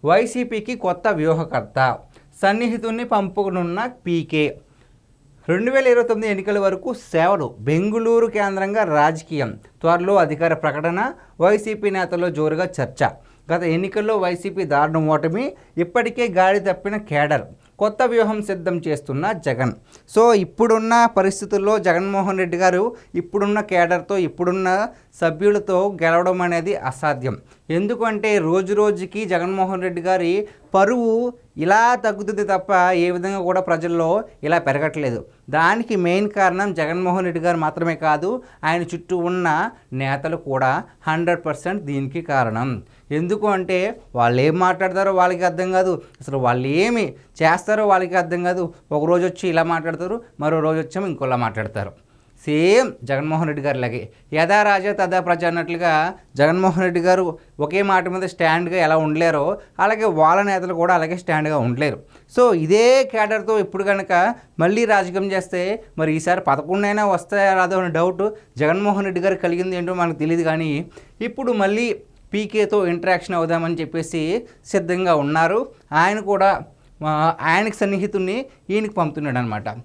వైసీపీకి కొత్త వ్యూహకర్త, సన్నిహితుడిని పంపుకునున్న పీకే. 2029 ఎన్నికల వరకు సేవలు, బెంగుళూరు కేంద్రంగా రాజకీయం, త్వరలో అధికార ప్రకటన, వైసీపీ నేతల్లో జోరుగా చర్చ. గత ఎన్నికల్లో వైసీపీ దారుణ ఓటమి, ఇప్పటికే గాడి తప్పిన కేడర్, కొత్త వ్యూహం సిద్ధం చేస్తున్న జగన్. సో ఇప్పుడున్న పరిస్థితుల్లో జగన్మోహన్ రెడ్డి గారు ఇప్పుడున్న కేడర్తో, ఇప్పుడున్న సభ్యులతో గెలవడం అనేది అసాధ్యం. ఎందుకంటే రోజు రోజుకి జగన్మోహన్ రెడ్డి గారి పరువు ఇలా తగ్గుతుంది తప్ప ఏ విధంగా కూడా ప్రజల్లో ఇలా పెరగట్లేదు. దానికి మెయిన్ కారణం జగన్మోహన్ రెడ్డి గారు మాత్రమే కాదు, ఆయన చుట్టూ ఉన్న నేతలు కూడా 100% దీనికి కారణం. ఎందుకు అంటే వాళ్ళు ఏం మాట్లాడతారో వాళ్ళకి అర్థం కాదు, అసలు వాళ్ళు ఏమి చేస్తారో వాళ్ళకి అర్థం కాదు. ఒకరోజు వచ్చి ఇలా మాట్లాడతారు, మరో రోజు వచ్చాము ఇంకోలా మాట్లాడతారు. సేమ్ జగన్మోహన్ రెడ్డి గారు లాగే యథా రాజా తథా ప్రజ అన్నట్లుగా జగన్మోహన్ రెడ్డి గారు ఒకే మాట మీద స్టాండ్గా ఎలా ఉండలేరో అలాగే వాళ్ళ నేతలు కూడా అలాగే స్టాండ్గా ఉండలేరు. సో ఇదే కేడర్తో ఇప్పుడు కనుక మళ్ళీ రాజకీయం చేస్తే మరి ఈసారి 11 అయినా వస్తాయా రాదో అనే డౌట్ జగన్మోహన్ రెడ్డి గారికి కలిగింది ఏంటో మనకు తెలియదు. కానీ ఇప్పుడు మళ్ళీ పీకేతో ఇంటరాక్షన్ అవుదామని చెప్పేసి సిద్ధంగా ఉన్నారు. ఆయన కూడా ఆయనకు సన్నిహితుడిని ఈయనకి పంపుతున్నాడు అనమాట.